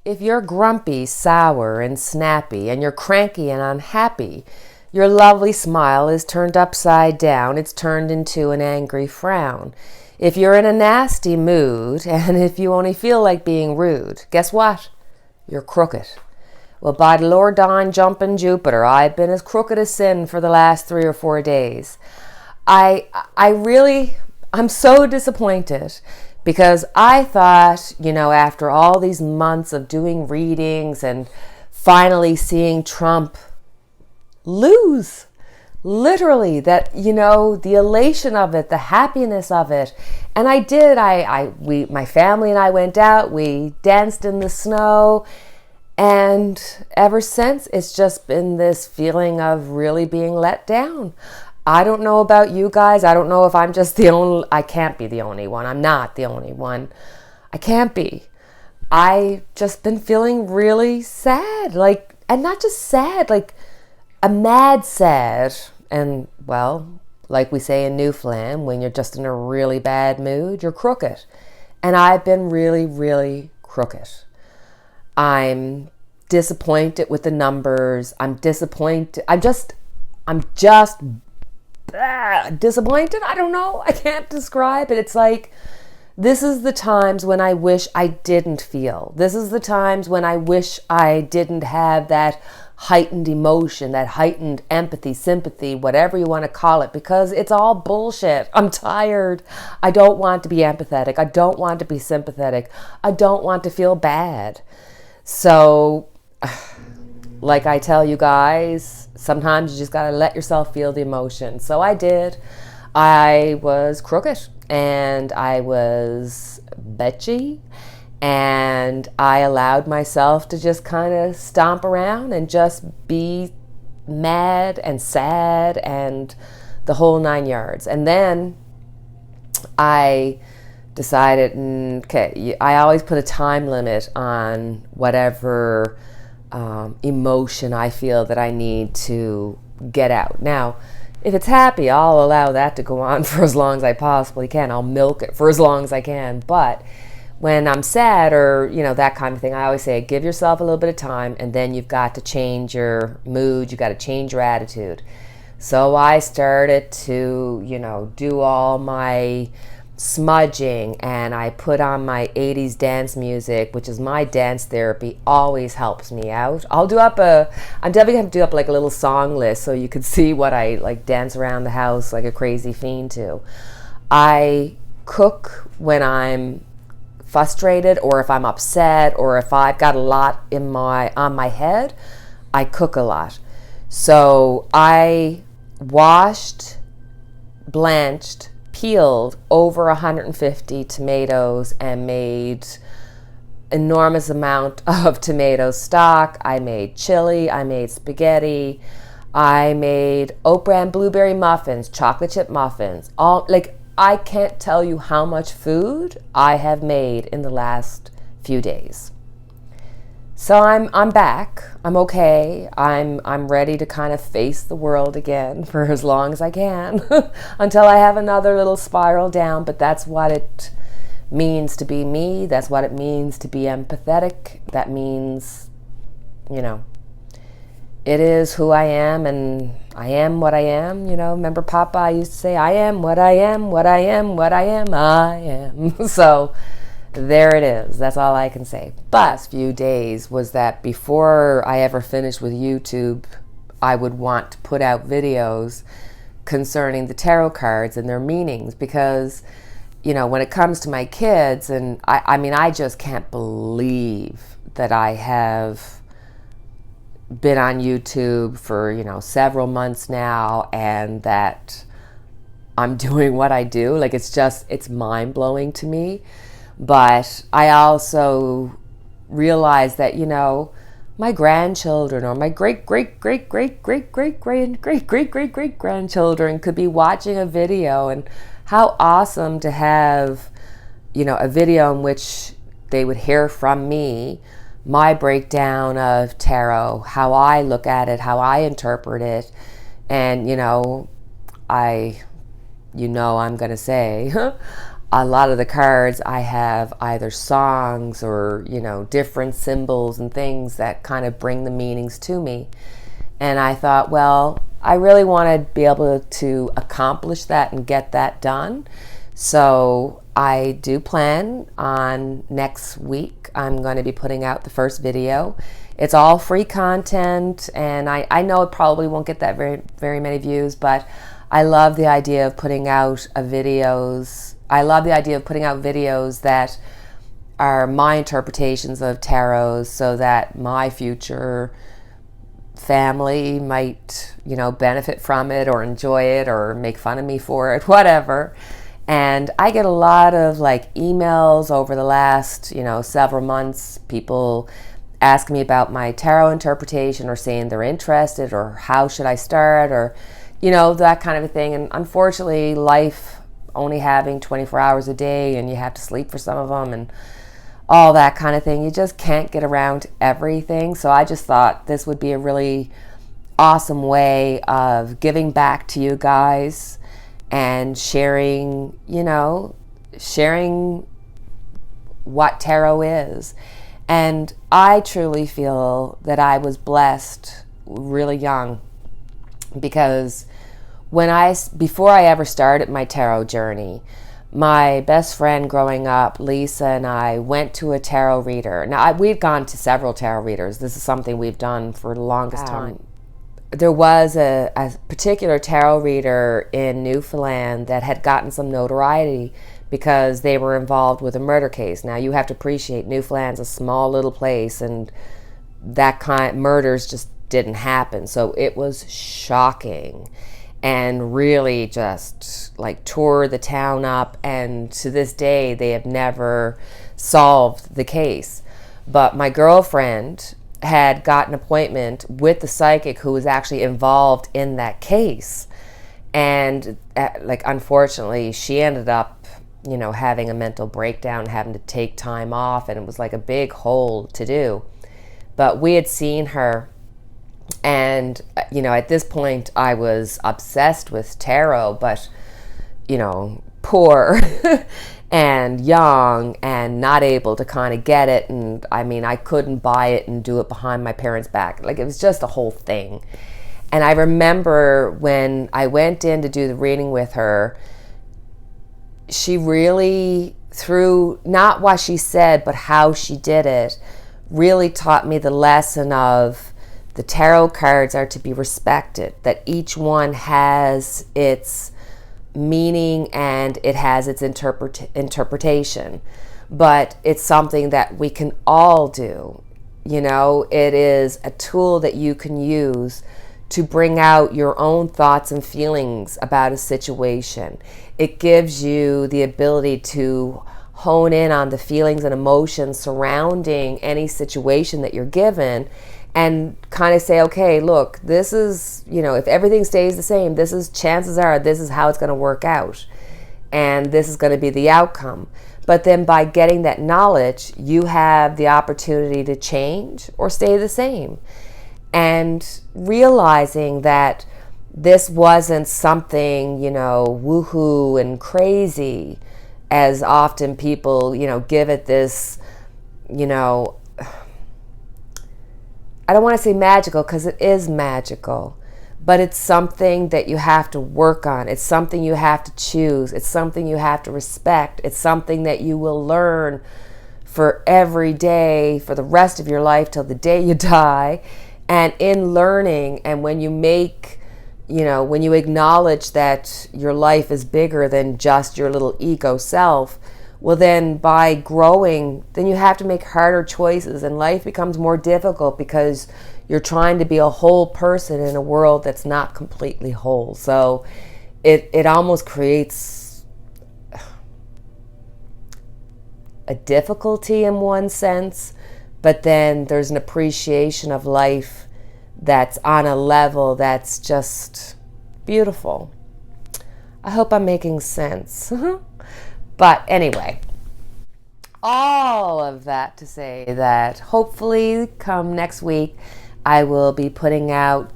If you're grumpy, sour, and snappy, and you're cranky and unhappy, your lovely smile is turned upside down. It's turned into an angry frown. If you're in a nasty mood, and if you only feel like being rude, guess what? You're crooked. Well, by the Lord Don jumping Jupiter, I've been as crooked as sin for the last 3 or 4 days. I'm so disappointed because I thought, after all these months of doing readings and finally seeing Trump lose, literally, that, the elation of it, the happiness of it. And I did. My family and I went out, we danced in the snow. And ever since, it's just been this feeling of really being let down. I don't know about you guys. I don't know if I'm just I can't be the only one. I'm not the only one. I can't be. I just been feeling really sad, and not just sad, a mad sad. And well, like we say in Newfoundland, when you're just in a really bad mood, you're crooked. And I've been really, really crooked. I'm disappointed with the numbers. I'm disappointed. I'm just disappointed. I don't know. I can't describe it. It's like, this is the times when I wish I didn't feel. This is the times when I wish I didn't have that heightened emotion, that heightened empathy, sympathy, whatever you want to call it, because it's all bullshit. I'm tired. I don't want to be empathetic. I don't want to be sympathetic. I don't want to feel bad. So, like I tell you guys, sometimes you just got to let yourself feel the emotion. So I did. I was crooked and I was bitchy, and I allowed myself to just kind of stomp around and just be mad and sad and the whole 9 yards. And then I decided, okay, I always put a time limit on whatever emotion I feel that I need to get out. Now, if it's happy, I'll allow that to go on for as long as I possibly can. I'll milk it for as long as I can. But when I'm sad or, that kind of thing, I always say, give yourself a little bit of time, and then you've got to change your mood. You've got to change your attitude. So I started to, do all my smudging, and I put on my 80s dance music, which is my dance therapy. Always helps me out. I'm definitely going to do up like a little song list so you can see what I dance around the house like a crazy fiend to. I cook when I'm frustrated, or if I'm upset, or if I've got a lot on my head, I cook a lot. So I washed, blanched, peeled over 150 tomatoes and made enormous amount of tomato stock. I made chili, I made spaghetti, I made oat bran blueberry muffins, chocolate chip muffins. I can't tell you how much food I have made in the last few days. So I'm back. I'm okay. I'm ready to kind of face the world again for as long as I can until I have another little spiral down. But that's what it means to be me. That's what it means to be empathetic. That means, it is who I am, and I am what I am. Remember Papa used to say, I am what I am, what I am, what I am, I am. So there it is. That's all I can say. But last few days was that before I ever finished with YouTube, I would want to put out videos concerning the tarot cards and their meanings, because, when it comes to my kids, and I just can't believe that I have been on YouTube for, several months now, and that I'm doing what I do. It's mind-blowing to me. But I also realize that, my grandchildren or my great-great-great-great-great-great-great-great-great-great-great-grandchildren could be watching a video, and how awesome to have, a video in which they would hear from me my breakdown of tarot, how I look at it, how I interpret it. And, I'm going to say, a lot of the cards I have either songs or, different symbols and things that kind of bring the meanings to me. And I thought, well, I really want to be able to accomplish that and get that done. So I do plan on next week, I'm going to be putting out the first video. It's all free content, and I know it probably won't get that very many views, but I love the idea of putting out videos. I love the idea of putting out videos that are my interpretations of tarots, so that my future family might, benefit from it or enjoy it or make fun of me for it, whatever. And I get a lot of emails over the last, several months, people ask me about my tarot interpretation or saying they're interested or how should I start or, that kind of a thing. And unfortunately, life only having 24 hours a day and you have to sleep for some of them and all that kind of thing, you just can't get around everything. So I just thought this would be a really awesome way of giving back to you guys and sharing, sharing what tarot is. And I truly feel that I was blessed really young, because before I ever started my tarot journey, my best friend growing up, Lisa, and I went to a tarot reader. Now, we've gone to several tarot readers. This is something we've done for the longest time. There was a particular tarot reader in Newfoundland that had gotten some notoriety because they were involved with a murder case. Now, you have to appreciate Newfoundland's a small little place, and that kind murders just didn't happen. So it was shocking and really just tore the town up, and to this day they have never solved the case. But my girlfriend had got an appointment with the psychic who was actually involved in that case, and unfortunately she ended up having a mental breakdown, having to take time off, and it was a big hole to do. But we had seen her, and at this point I was obsessed with tarot, but poor and young and not able to kind of get it. And I couldn't buy it and do it behind my parents' back. It was just a whole thing. And I remember when I went in to do the reading with her, she really, through not what she said but how she did it, really taught me the lesson of the tarot cards are to be respected, that each one has its meaning and it has its interpretation, but it's something that we can all do. It is a tool that you can use to bring out your own thoughts and feelings about a situation. It gives you the ability to hone in on the feelings and emotions surrounding any situation that you're given, and kind of say, okay, look, this is, if everything stays the same, chances are this is how it's going to work out, and this is going to be the outcome. But then by getting that knowledge, you have the opportunity to change or stay the same. And realizing that this wasn't something, woohoo and crazy, as often people, give it this, I don't want to say magical, because it is magical, but it's something that you have to work on. It's something you have to choose. It's something you have to respect. It's something that you will learn for every day, for the rest of your life, till the day you die. And in learning, and when you make, when you acknowledge that your life is bigger than just your little ego self, well, then by growing, then you have to make harder choices, and life becomes more difficult because you're trying to be a whole person in a world that's not completely whole. So it almost creates a difficulty in one sense, but then there's an appreciation of life that's on a level that's just beautiful. I hope I'm making sense. But anyway, all of that to say that hopefully come next week, I will be putting out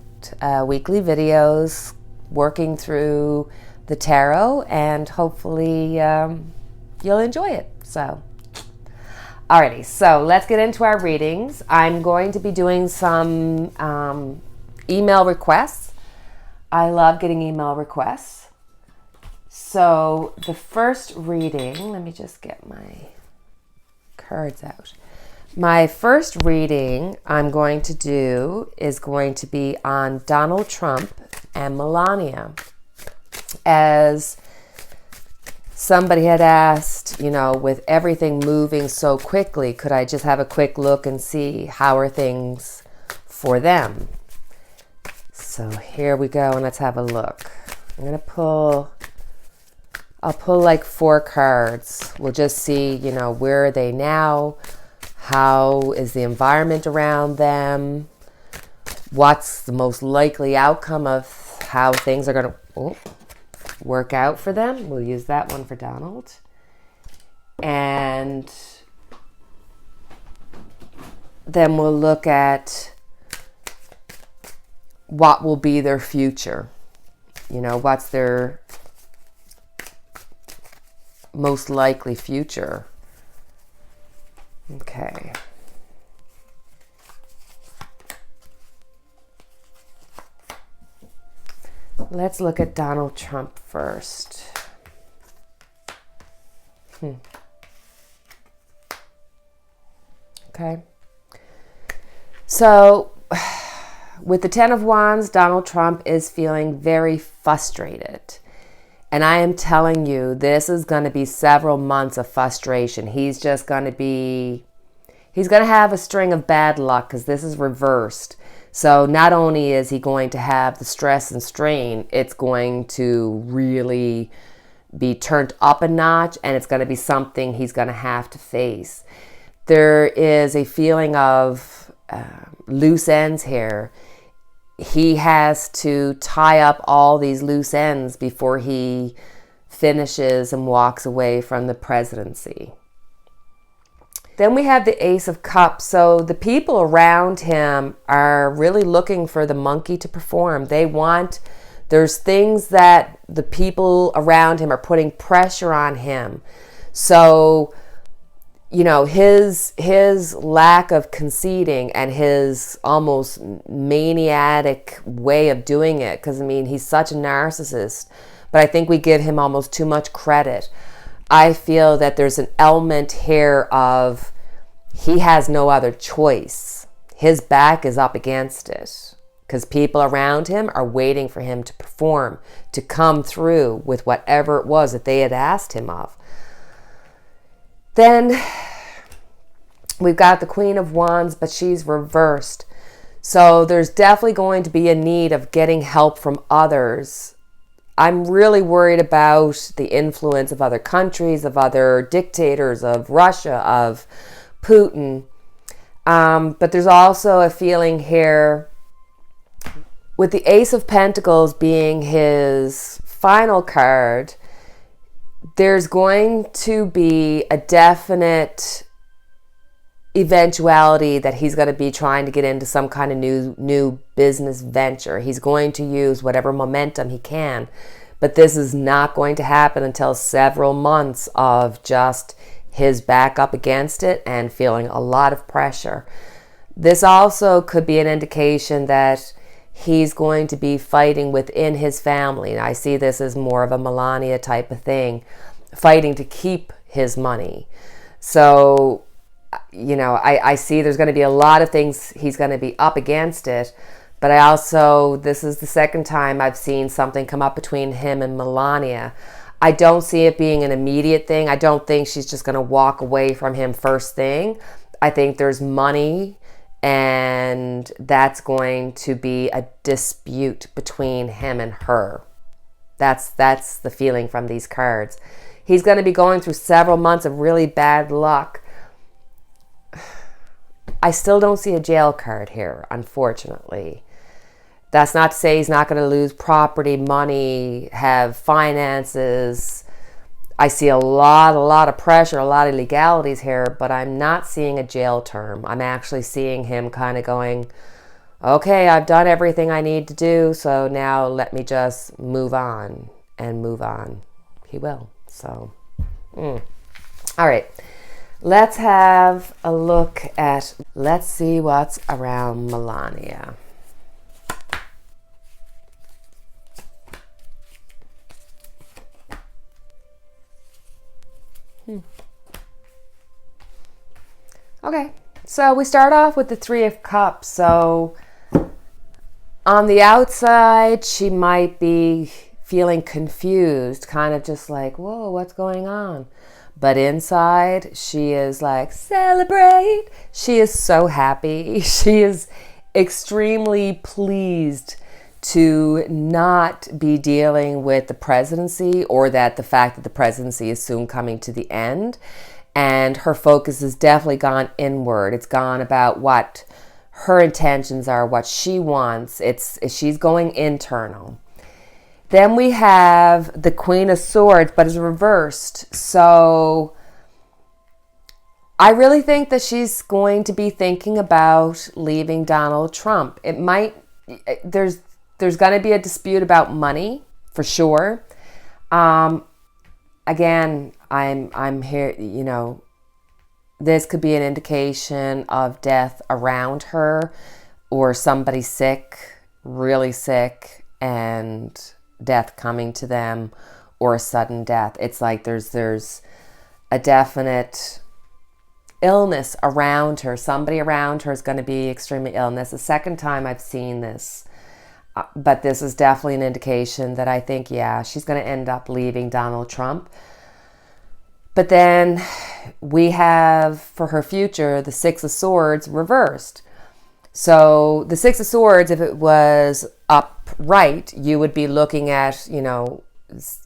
weekly videos working through the tarot, and hopefully you'll enjoy it. So, alrighty, so let's get into our readings. I'm going to be doing some email requests. I love getting email requests. So the first reading, let me just get my cards out. My first reading I'm going to do is going to be on Donald Trump and Melania. As somebody had asked, with everything moving so quickly, could I just have a quick look and see how are things for them? So here we go, and let's have a look. I'll pull like 4 cards. We'll just see, where are they now? How is the environment around them? What's the most likely outcome of how things are going to work out for them? We'll use that one for Donald. And then we'll look at what will be their future. What's their most likely future. Okay. Let's look at Donald Trump first. Okay. So, with the 10 of Wands, Donald Trump is feeling very frustrated. And I am telling you, this is going to be several months of frustration. He's going to have a string of bad luck because this is reversed. So not only is he going to have the stress and strain, it's going to really be turned up a notch, and it's going to be something he's going to have to face. There is a feeling of loose ends here. He has to tie up all these loose ends before he finishes and walks away from the presidency. Then we have the Ace of Cups. So the people around him are really looking for the monkey to perform. There's things that the people around him are putting pressure on him. So, his lack of conceding and his almost maniac way of doing it, because he's such a narcissist, but I think we give him almost too much credit. I feel that there's an element here of he has no other choice. His back is up against it because people around him are waiting for him to perform, to come through with whatever it was that they had asked him of. Then we've got the Queen of Wands, but she's reversed. So there's definitely going to be a need of getting help from others. I'm really worried about the influence of other countries, of other dictators, of Russia, of Putin. But there's also a feeling here with the Ace of Pentacles being his final card. There's going to be a definite eventuality that he's going to be trying to get into some kind of new business venture. He's going to use whatever momentum he can, but this is not going to happen until several months of just his back up against it and feeling a lot of pressure. This also could be an indication that he's going to be fighting within his family. And I see this as more of a Melania type of thing, fighting to keep his money. So, I see there's going to be a lot of things he's going to be up against it. But this is the second time I've seen something come up between him and Melania. I don't see it being an immediate thing. I don't think she's just going to walk away from him first thing. I think there's money, and that's going to be a dispute between him and her. That's the feeling from these cards. He's going to be going through several months of really bad luck. I still don't see a jail card here, unfortunately. That's not to say he's not going to lose property, money, have finances. I see a lot of pressure, a lot of legalities here, but I'm not seeing a jail term. I'm actually seeing him kind of going, okay, I've done everything I need to do, so now let me just move on and move on. He will. So, All right. Let's have a look at, let's see what's around Melania. Okay, so we start off with the Three of Cups. So on the outside, she might be feeling confused, kind of just like, whoa, what's going on? But inside, she is like, celebrate. She is so happy. She is extremely pleased to not be dealing with the presidency, or that the fact that the presidency is soon coming to the end. And her focus has definitely gone inward. It's gone about what her intentions are, what she wants. She's going internal. Then we have the Queen of Swords, but it's reversed. So I really think that she's going to be thinking about leaving Donald Trump. It might, there's going to be a dispute about money, for sure. Again, I'm here, you know, this could be an indication of death around her, or somebody sick, really sick, and death coming to them, or a sudden death. It's like there's a definite illness around her. Somebody around her is going to be extremely ill. And that's the second time I've seen this. But this is definitely an indication that I think, yeah, she's going to end up leaving Donald Trump. But then we have, for her future, the Six of Swords reversed. So the Six of Swords, if it was upright, you would be looking at, you know,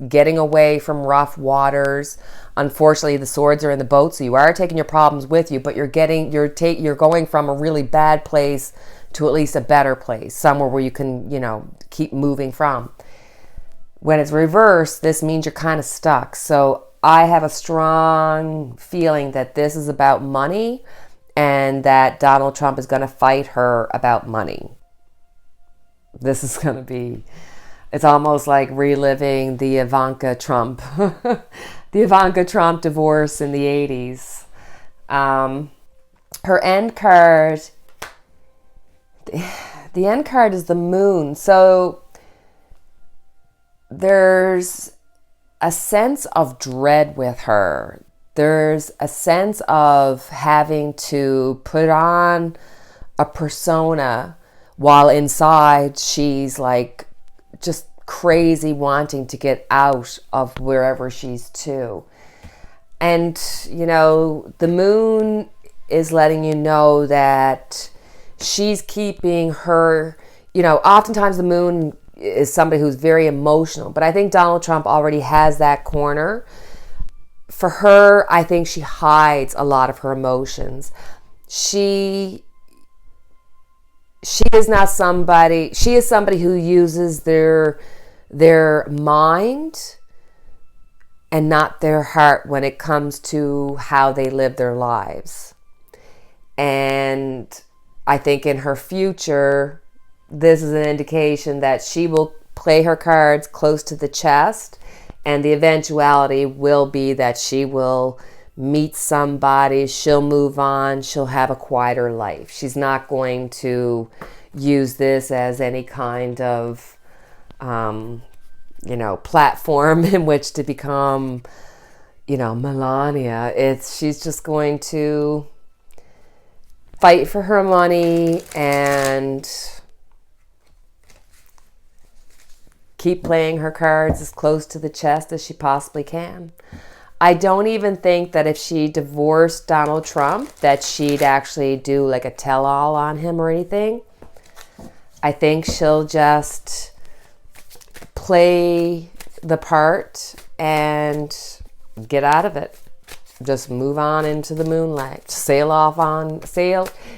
getting away from rough waters. Unfortunately, the swords are in the boat, so you are taking your problems with you, but you're going from a really bad place to at least a better place, somewhere where you can, you know, keep moving from. When it's reversed, this means you're kind of stuck. So I have a strong feeling that this is about money, and that Donald Trump is going to fight her about money. This is going to be, it's almost like reliving the Ivanka Trump, the Ivanka Trump divorce in the 80s. Her end card, the end card is the Moon. So there's a sense of dread with her. There's a sense of having to put on a persona while inside she's like just crazy wanting to get out of wherever she's to. And, you know, the Moon is letting you know that she's keeping her, you know, oftentimes the Moon is somebody who's very emotional, but I think Donald Trump already has that corner. For her, I think she hides a lot of her emotions. She is not somebody, she is somebody who uses their mind and not their heart when it comes to how they live their lives. And I think in her future, this is an indication that she will play her cards close to the chest, and the eventuality will be that she will meet somebody, she'll move on, she'll have a quieter life. She's not going to use this as any kind of, you know, platform in which to become, you know, Melania. She's just going to fight for her money and keep playing her cards as close to the chest as she possibly can. I don't even think that if she divorced Donald Trump that she'd actually do like a tell-all on him or anything. I think she'll just play the part and get out of it. Just move on into the moonlight.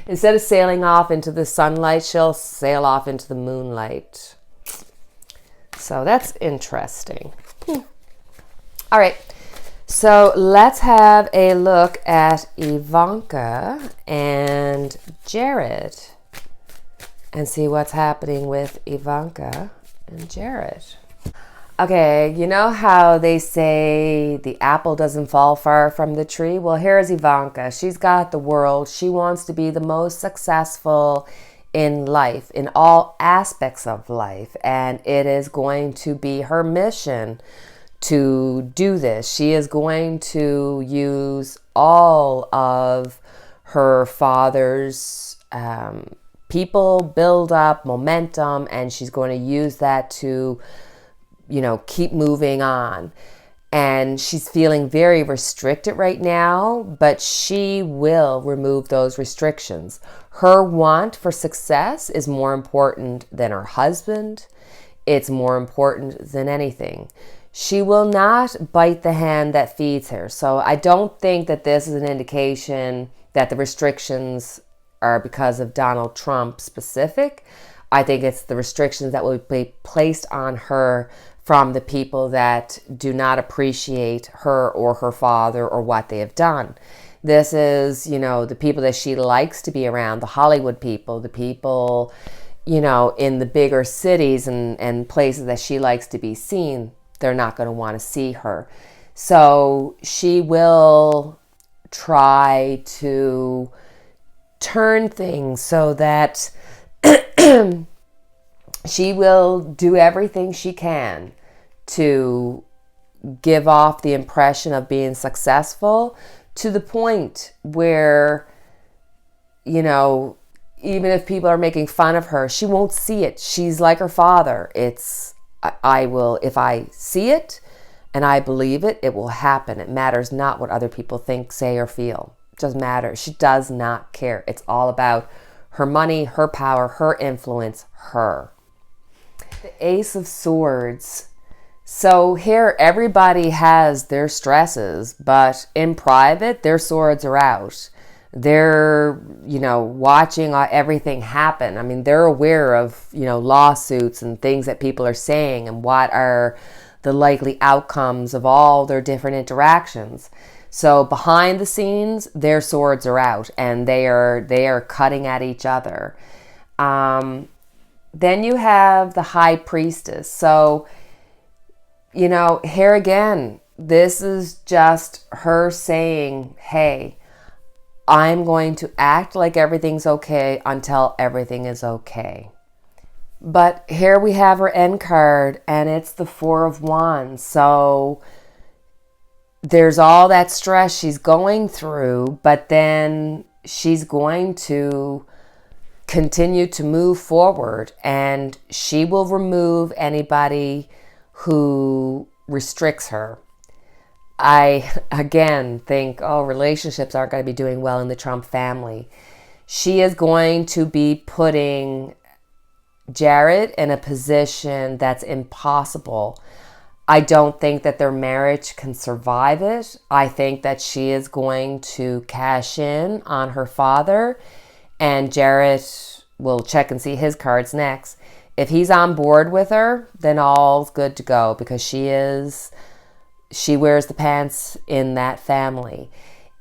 Instead of sailing off into the sunlight, she'll sail off into the moonlight. So that's interesting. All right. So let's have a look at Ivanka and Jared and see what's happening with Ivanka and Jared. Okay, you know how they say the apple doesn't fall far from the tree? Well, here's Ivanka. She's got the world. She wants to be the most successful in life, in all aspects of life. And it is going to be her mission to do this. She is going to use all of her father's people, build up momentum, and she's going to use that to keep moving on. And she's feeling very restricted right now, but she will remove those restrictions. Her want for success is more important than her husband. It's more important than anything. She will not bite the hand that feeds her. So I don't think that this is an indication that the restrictions are because of Donald Trump specific. I think it's the restrictions that will be placed on her from the people that do not appreciate her or her father or what they have done. This is, the people that she likes to be around, the Hollywood people, the people, in the bigger cities and places that she likes to be seen. They're not going to want to see her. So she will try to turn things so that she will do everything she can to give off the impression of being successful, to the point where, even if people are making fun of her, she won't see it. She's like her father. I will, if I see it and I believe it, it will happen. It matters not what other people think, say, or feel. It doesn't matter. She does not care. It's all about her money, her power, her influence, her. The Ace of Swords. So here everybody has their stresses, but in private, their swords are out. They're, watching everything happen. I mean, they're aware of, lawsuits and things that people are saying and what are the likely outcomes of all their different interactions. So behind the scenes, their swords are out and they are cutting at each other. Then you have the High Priestess. So, here again, this is just her saying, hey, I'm going to act like everything's okay until everything is okay. But here we have her end card, and it's the Four of Wands. So there's all that stress she's going through, but then she's going to continue to move forward, and she will remove anybody who restricts her. I, again, think, relationships aren't going to be doing well in the Trump family. She is going to be putting Jared in a position that's impossible. I don't think that their marriage can survive it. I think that she is going to cash in on her father, and Jared will check and see his cards next. If he's on board with her, then all's good to go, because she wears the pants in that family.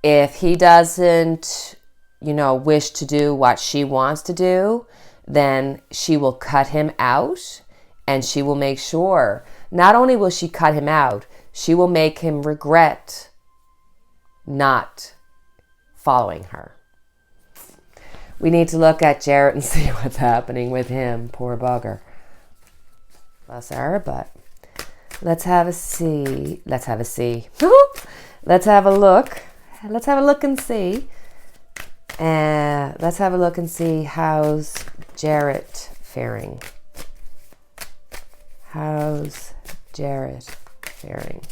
If he doesn't, wish to do what she wants to do, then she will cut him out, and she will make sure, not only will she cut him out, she will make him regret not following her. We need to look at Jared and see what's happening with him. Poor bugger. Bless her, but let's have a see. Let's have a see. Let's have a look. Let's have a look and see. Let's have a look and see how's Jared faring. How's Jared faring?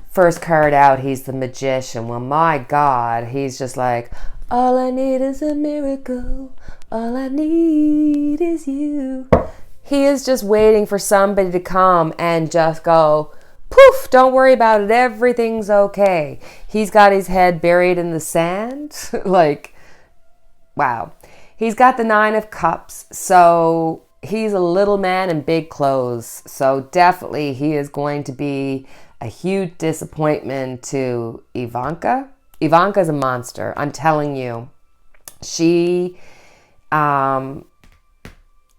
First card out, he's the Magician. Well, my God, he's just like, all I need is a miracle. All I need is you. He is just waiting for somebody to come and just go, poof, don't worry about it. Everything's okay. He's got his head buried in the sand. Like, wow. He's got the 9 of Cups. So he's a little man in big clothes. So definitely he is going to be a huge disappointment to Ivanka. Ivanka's a monster. I'm telling you. She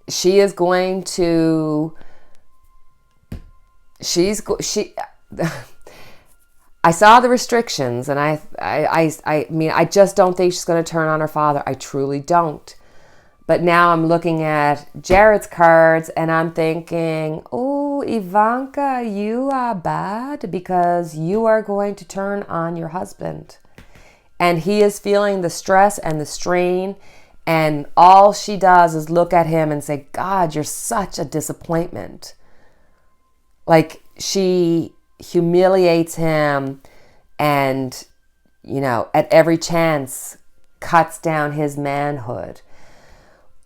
she is going to, she I saw the restrictions, and I mean, I just don't think she's going to turn on her father. I truly don't. But now I'm looking at Jared's cards, and I'm thinking, oh, Ivanka, you are bad because you are going to turn on your husband. And he is feeling the stress and the strain, and all she does is look at him and say, God, you're such a disappointment. Like, she humiliates him and, at every chance cuts down his manhood.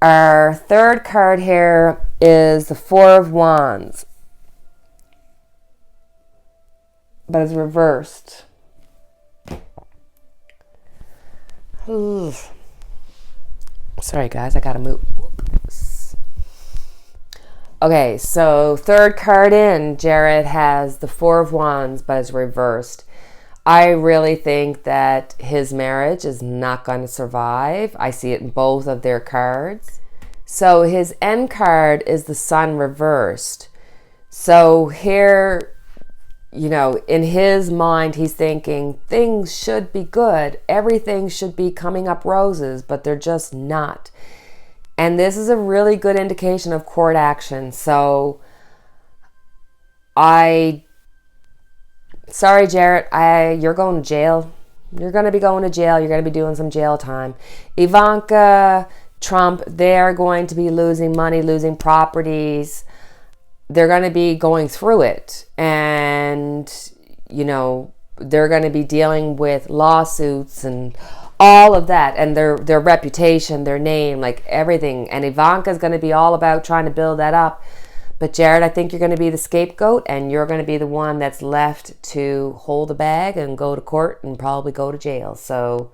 Our third card here is the Four of Wands, but it's reversed. Sorry guys, I gotta move. Okay, so third card in, Jared has the Four of Wands, but it's reversed. I really think that his marriage is not going to survive. I see it in both of their cards. So his end card is the Sun reversed. So here, in his mind, he's thinking things should be good. Everything should be coming up roses, but they're just not. And this is a really good indication of court action. So sorry, Jared, you're going to jail. You're going to be going to jail. You're going to be doing some jail time. Ivanka, Trump, they're going to be losing money, losing properties. They're going to be going through it. And, they're going to be dealing with lawsuits and all of that, and their reputation, their name, like everything. And Ivanka's going to be all about trying to build that up. But Jared, I think you're going to be the scapegoat, and you're going to be the one that's left to hold the bag and go to court and probably go to jail. So,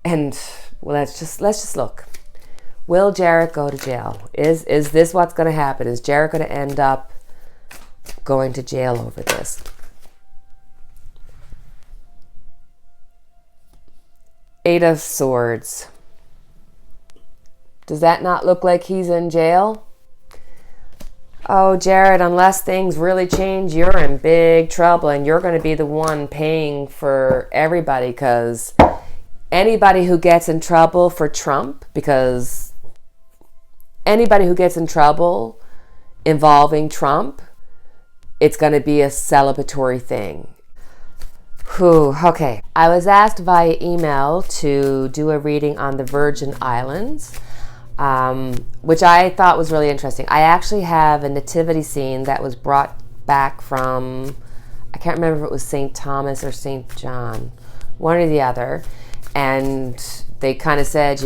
and well, let's just look. Will Jared go to jail? Is this what's going to happen? Is Jared going to end up going to jail over this? Eight of Swords. Does that not look like he's in jail? Oh, Jared, unless things really change, you're in big trouble, and you're going to be the one paying for everybody, because anybody who gets in trouble for Trump, because anybody who gets in trouble involving Trump, it's going to be a celebratory thing. Okay. I was asked via email to do a reading on the Virgin Islands, which I thought was really interesting. I actually have a nativity scene that was brought back from, I can't remember if it was St. Thomas or St. John, one or the other. And they kind of said,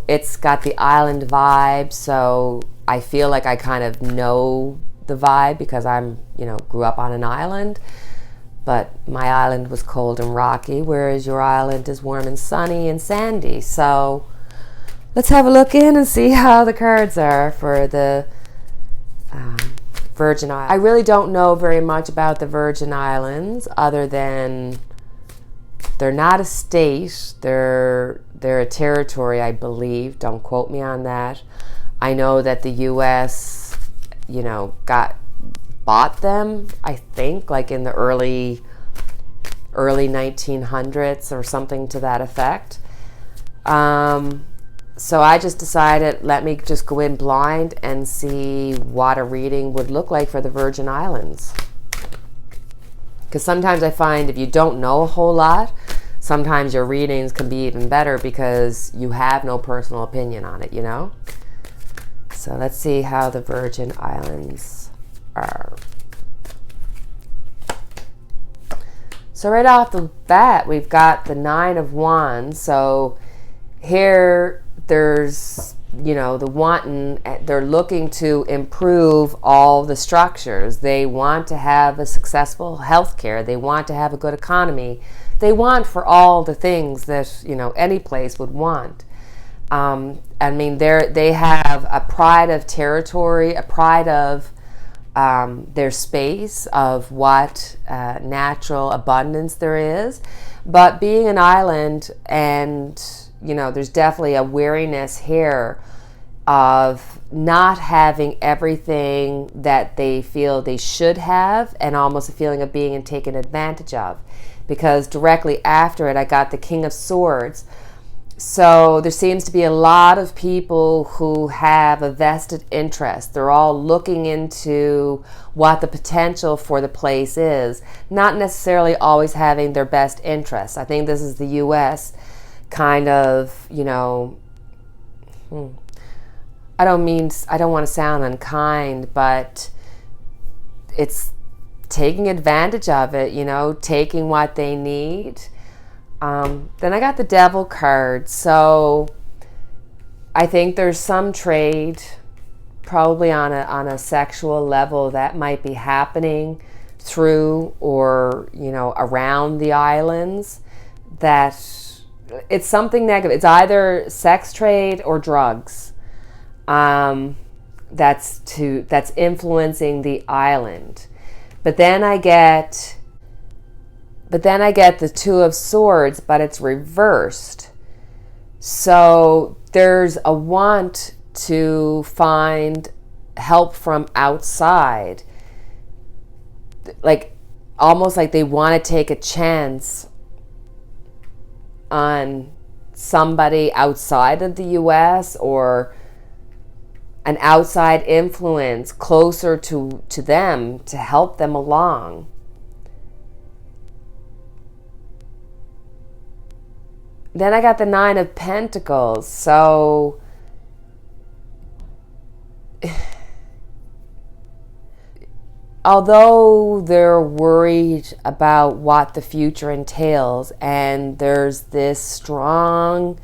it's got the island vibe, so I feel like I kind of know the vibe because I'm, grew up on an island. But my island was cold and rocky, whereas your island is warm and sunny and sandy. So let's have a look in and see how the cards are for the Virgin Islands. I really don't know very much about the Virgin Islands other than they're not a state. They're a territory, I believe. Don't quote me on that. I know that the U.S., bought them, I think, like in the early 1900s or something to that effect. So I just decided, let me just go in blind and see what a reading would look like for the Virgin Islands. Because sometimes I find if you don't know a whole lot, sometimes your readings can be even better because you have no personal opinion on it, So let's see how the Virgin Islands are. So right off the bat, we've got the Nine of Wands. So here there's, the wanton, they're looking to improve all the structures. They want to have a successful healthcare. They want to have a good economy. They want for all the things that, any place would want. They have a pride of territory, a pride of their space, of what natural abundance there is. But being an island, and there's definitely a wariness here of not having everything that they feel they should have, and almost a feeling of being taken advantage of. Because directly after it, I got the King of Swords. So there seems to be a lot of people who have a vested interest. They're all looking into what the potential for the place is, not necessarily always having their best interests. I think this is the U.S. kind of, I don't want to sound unkind, but it's taking advantage of it, taking what they need. Then I got the Devil card. So I think there's some trade, probably on a sexual level, that might be happening through or, around the islands. That it's something negative. It's either sex trade or drugs. That's influencing the island. But then I get the Two of Swords, but it's reversed. So there's a want to find help from outside. Like, almost like they want to take a chance on somebody outside of the U.S. or an outside influence closer to them to help them along. Then I got the Nine of Pentacles. So although they're worried about what the future entails, and there's this strong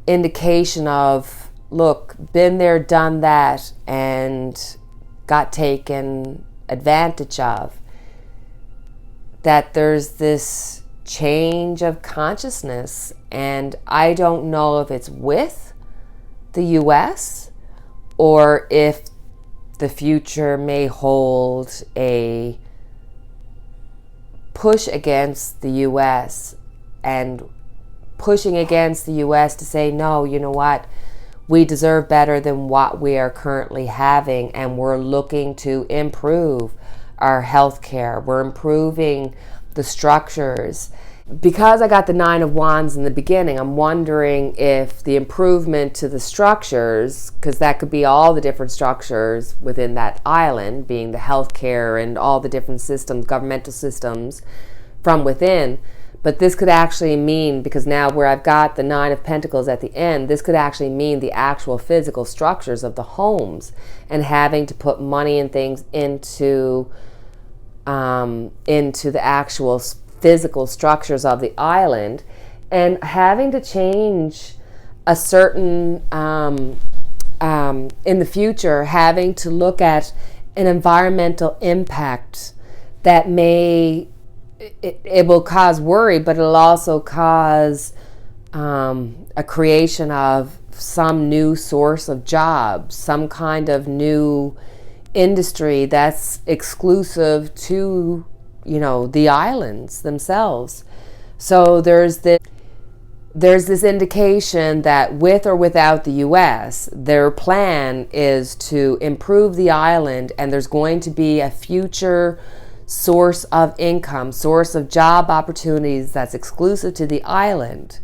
indication of, look, been there, done that, and got taken advantage of, that there's this change of consciousness. And I don't know if it's with the U.S. or if the future may hold a push against the U.S. and pushing against the U.S. to say, no, you know what, we deserve better than what we are currently having, and we're looking to improve our health care. We're improving the structures. Because I got the Nine of Wands in the beginning, I'm wondering if the improvement to the structures, because that could be all the different structures within that island, being the healthcare and all the different systems, governmental systems from within. But this could actually mean, because now where I've got the Nine of Pentacles at the end, this could actually mean the actual physical structures of the homes, and having to put money and things into the actual physical structures of the island, and having to change a certain in the future, having to look at an environmental impact that it will cause worry, but it'll also cause a creation of some new source of jobs, some kind of new industry that's exclusive to the islands themselves. So there's this indication that with or without the U.S., their plan is to improve the island, and there's going to be a future source of income, source of job opportunities that's exclusive to the island.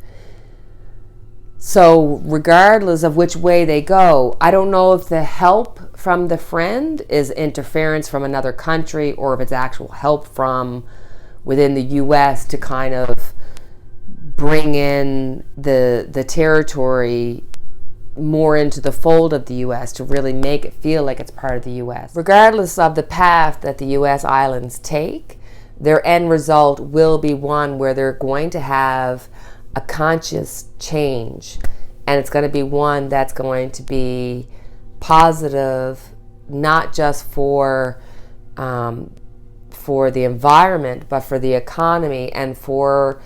So regardless of which way they go, I don't know if the help from the friend is interference from another country, or if it's actual help from within the U.S. to kind of bring in the territory more into the fold of the U.S. to really make it feel like it's part of the U.S. Regardless of the path that the U.S. islands take, their end result will be one where they're going to have a conscious change, and it's going to be one that's going to be positive, not just for the environment, but for the economy, and for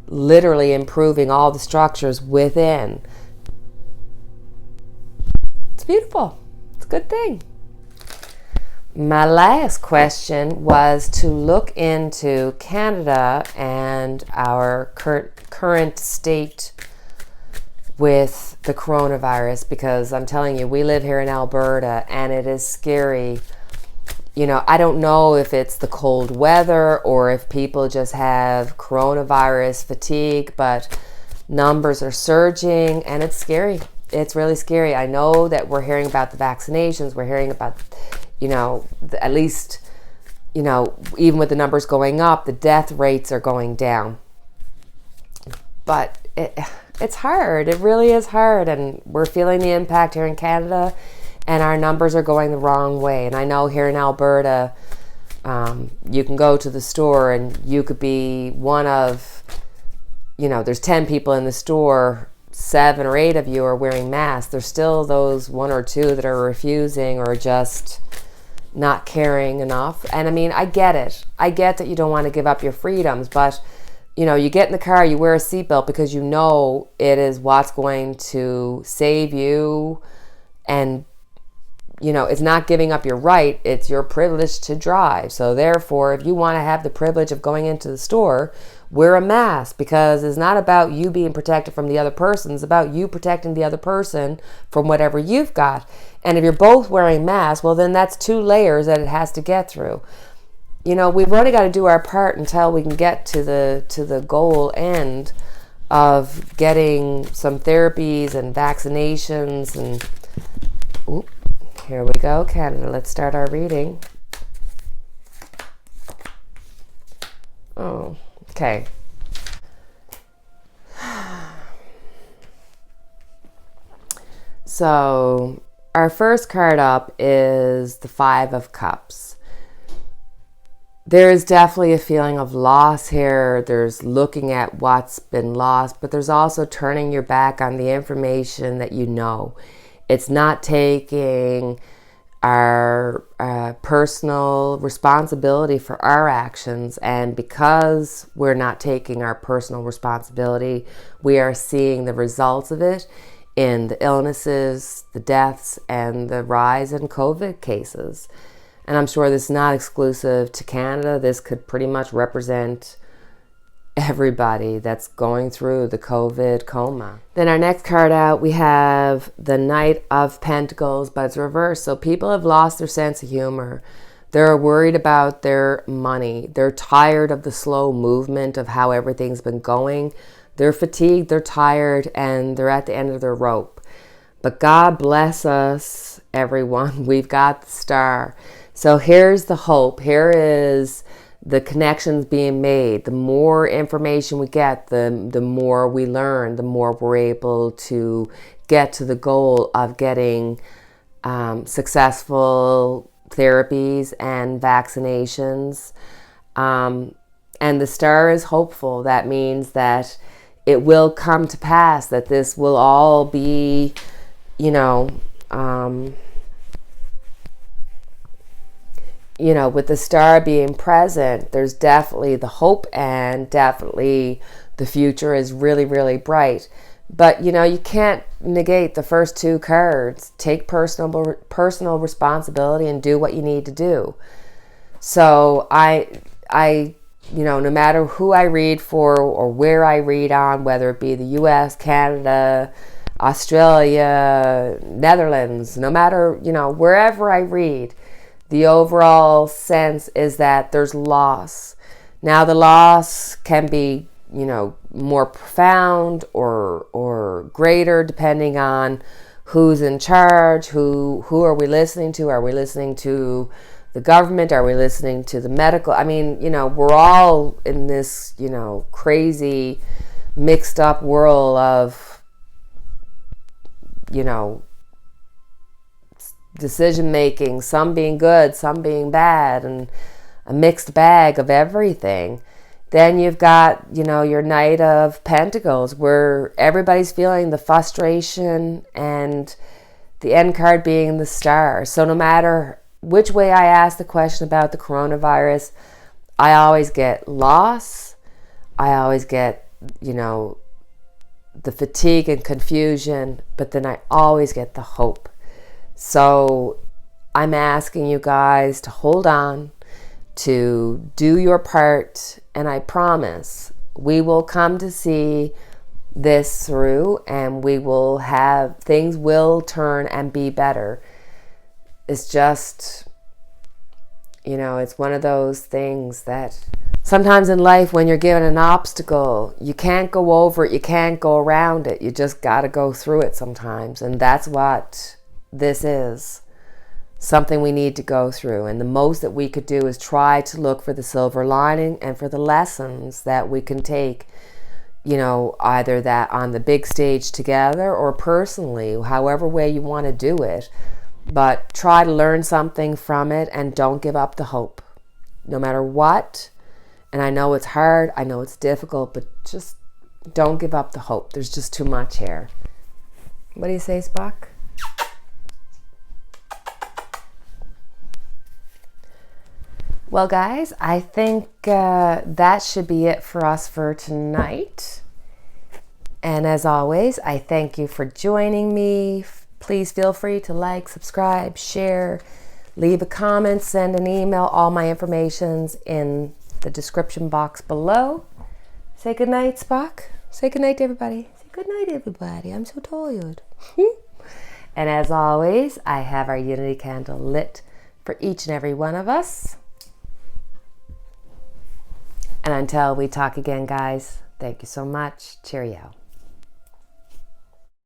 literally improving all the structures within. It's beautiful. It's a good thing. My last question was to look into Canada and our current state with the coronavirus, because I'm telling you, we live here in Alberta and it is scary. I don't know if it's the cold weather or if people just have coronavirus fatigue, but numbers are surging and it's scary. It's really scary. I know that we're hearing about the vaccinations. We're hearing about, at least, even with the numbers going up, the death rates are going down. But it's hard. It really is hard. And we're feeling the impact here in Canada, and our numbers are going the wrong way. And I know here in Alberta, you can go to the store and you could be one of, there's 10 people in the store, 7 or 8 of you are wearing masks. There's still those 1 or 2 that are refusing or just not caring enough. And I mean, I get it. I get that you don't want to give up your freedoms, but you get in the car, you wear a seatbelt because it is what's going to save you. And, it's not giving up your right, it's your privilege to drive. So therefore, if you want to have the privilege of going into the store, wear a mask, because it's not about you being protected from the other person. It's about you protecting the other person from whatever you've got. And if you're both wearing masks, well, then that's 2 layers that it has to get through. We've only got to do our part until we can get to the goal end of getting some therapies and vaccinations. And here we go, Canada. Let's start our reading. Oh, okay. So our first card up is the 5 of Cups. There is definitely a feeling of loss here. There's looking at what's been lost, but there's also turning your back on the information that you know. It's not taking our personal responsibility for our actions, and because we're not taking our personal responsibility, we are seeing the results of it in the illnesses, the deaths, and the rise in COVID cases. And I'm sure this is not exclusive to Canada. This could pretty much represent everybody that's going through the COVID coma. Then our next card out, we have the Knight of Pentacles, but it's reversed. So people have lost their sense of humor. They're worried about their money. They're tired of the slow movement of how everything's been going. They're fatigued, they're tired, and they're at the end of their rope. But God bless us, everyone. We've got the star. So here's the hope. Here is the connections being made. The more information we get, the more we learn, the more we're able to get to the goal of getting successful therapies and vaccinations. And the star is hopeful. That means that it will come to pass, that this will all be, with the star being present, there's definitely the hope, and definitely the future is really, really bright. But, you can't negate the first 2 cards. Take personal responsibility and do what you need to do. So I no matter who I read for or where I read on, whether it be the US, Canada, Australia, Netherlands, no matter, wherever I read, the overall sense is that there's loss. Now the loss can be, more profound or greater depending on who's in charge, who are we listening to? Are we listening to the government? Are we listening to the medical? I mean, we're all in this, crazy mixed up world of, decision making, some being good, some being bad, and a mixed bag of everything. Then you've got, your Knight of Pentacles, where everybody's feeling the frustration, and the end card being the star. So no matter which way I ask the question about the coronavirus, I always get loss. I always get, the fatigue and confusion, but then I always get the hope. So I'm asking you guys to hold on, to do your part, and I promise we will come to see this through, and things will turn and be better. It's just, it's one of those things that sometimes in life, when you're given an obstacle, you can't go over it, you can't go around it, you just got to go through it sometimes. And that's what this is, something we need to go through. And the most that we could do is try to look for the silver lining and for the lessons that we can take, either that on the big stage together or personally, however way you want to do it. But try to learn something from it and don't give up the hope, no matter what. And I know it's hard, I know it's difficult, but just don't give up the hope. There's just too much here. What do you say, Spock? Well, guys, I think that should be it for us for tonight. And as always, I thank you for joining me. Please feel free to like, subscribe, share, leave a comment, send an email. All my information's in the description box below. Say good night, Spock. Say good night to everybody. Say good night, everybody. I'm so tired. And as always, I have our unity candle lit for each and every one of us. And until we talk again, guys, thank you so much. Cheerio.